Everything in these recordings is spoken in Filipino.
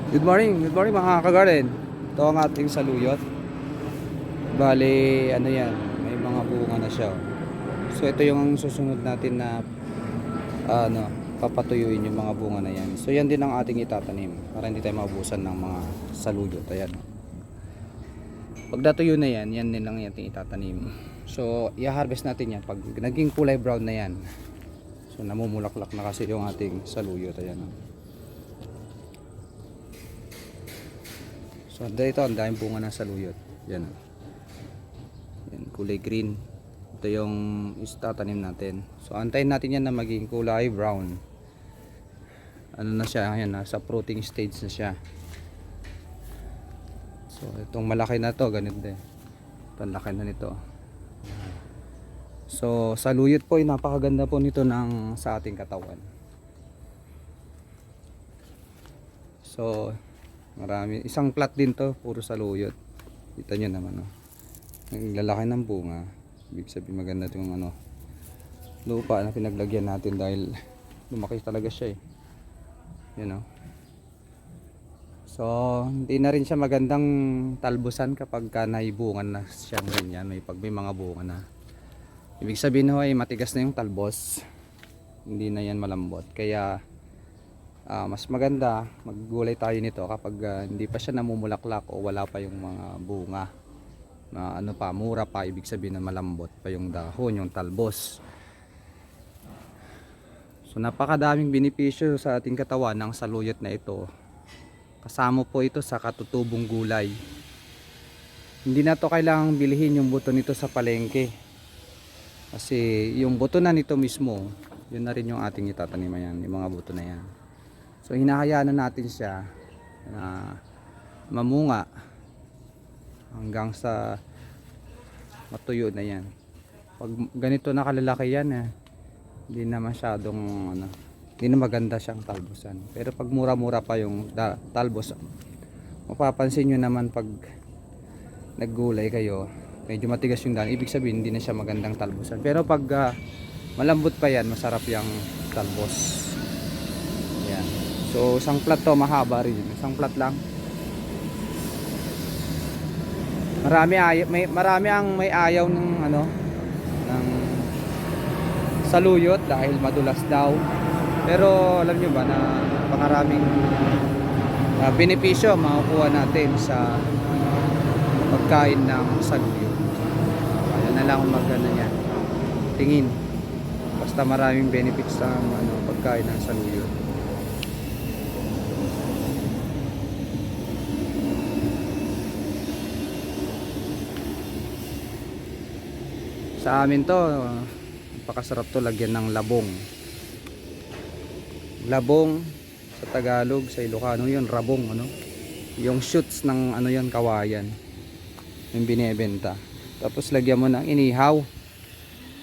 Good morning mga ka-garden. Ito ang ating saluyot. Bale, ano yan, may mga bunga na siya. So ito yung susunod natin na papatuyuin yung mga bunga na yan. So yan din ang ating itatanim para hindi tayo maubusan ng mga saluyot. Ayan. Pag natuyo na yan, yan din lang yung ating itatanim. So i-harvest natin yan pag naging kulay brown na yan. So namumulaklak na kasi yung ating saluyot. Ayan. So dito ang daming bunga ng saluyot. Yan. Yan, kulay green. Ito yung istatanim natin. So antayin natin yan na maging kulay brown. Ano na siya? Ayan, nasa fruiting stage na siya. So itong malaki na to, ganito din. Itong laki na nito. So saluyot po, napakaganda po nito sa ating katawan. So marami, isang plat din to, puro saluyot. Kita nyo naman, oh. Ang lalaki ng bunga. Ibig sabihin maganda itong lupa na pinaglagyan natin dahil lumaki talaga siya, you know. So hindi na rin siya magandang talbusan kapag naibungan na siya ganyan, pag may mga bunga na. Ibig sabihin ay matigas na yung talbos, hindi na yan malambot. Kaya mas maganda maggulay tayo nito kapag hindi pa siya namumulaklak o wala pa yung mga bunga na mura pa. Ibig sabihin na malambot pa yung dahon, yung talbos. So napakadaming benepisyo sa ating katawan ng saluyot na ito. Kasama po ito sa katutubong gulay. Hindi na to kailangang bilhin yung buto nito sa palengke, kasi yung buto na nito mismo, yun na rin yung ating itatanim. Yan, yung mga buto na yan. So hinahayaan na natin siya na mamunga hanggang sa matuyo na yan. Pag ganito na kalalaki yan, hindi na masyadong hindi na maganda siyang talbusan. Pero pag mura-mura pa yung talbos, mapapansin nyo naman pag naggulay kayo, medyo matigas yung dahon, ibig sabihin hindi na siya magandang talbusan. Pero pag malambot pa yan, masarap yung talbos. Yan. So isang plat to, mahaba rin. Isang plat lang. Marami ang may ayaw ng saluyot dahil madulas daw. Pero alam nyo ba na napakaraming benepisyo makukuha natin sa pagkain ng saluyot. Ayan na lang maganda niya. Tingin. Basta maraming benefits sa pagkain ng saluyot. Sa amin to, napakasarap to lagyan ng labong. Labong sa Tagalog, sa Ilocano yun, rabong, yung shoots ng yan, kawayan. Yung binebenta. Tapos lagyan mo ng inihaw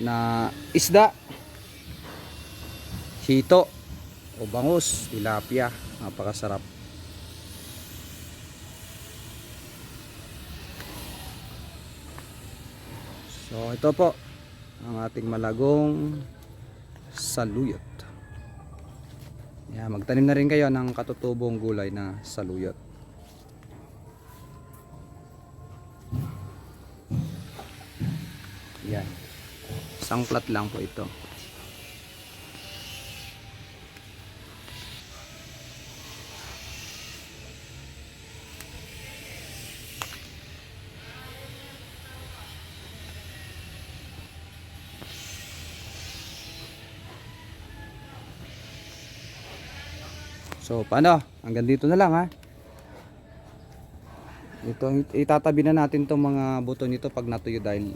na isda, hito o bangus, tilapia. Napakasarap. So ito po ang ating malagong saluyot. Yan, magtanim na rin kayo ng katutubong gulay na saluyot. Yan. Isang plat lang po ito. So paano? Hanggang dito na lang, ha. Ito, itatabi na natin tong mga buto nito pag natuyo dahil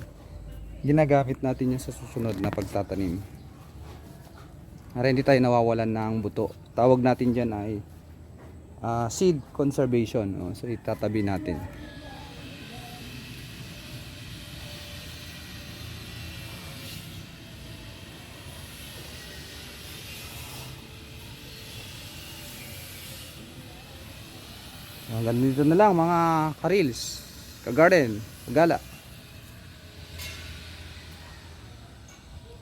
ginagamit natin yan sa susunod na pagtatanim. Para hindi tayo nawawalan ng buto. Tawag natin dyan ay seed conservation. So itatabi natin. Hanggang dito na lang mga ka-reels, ka-garden, ka-gala.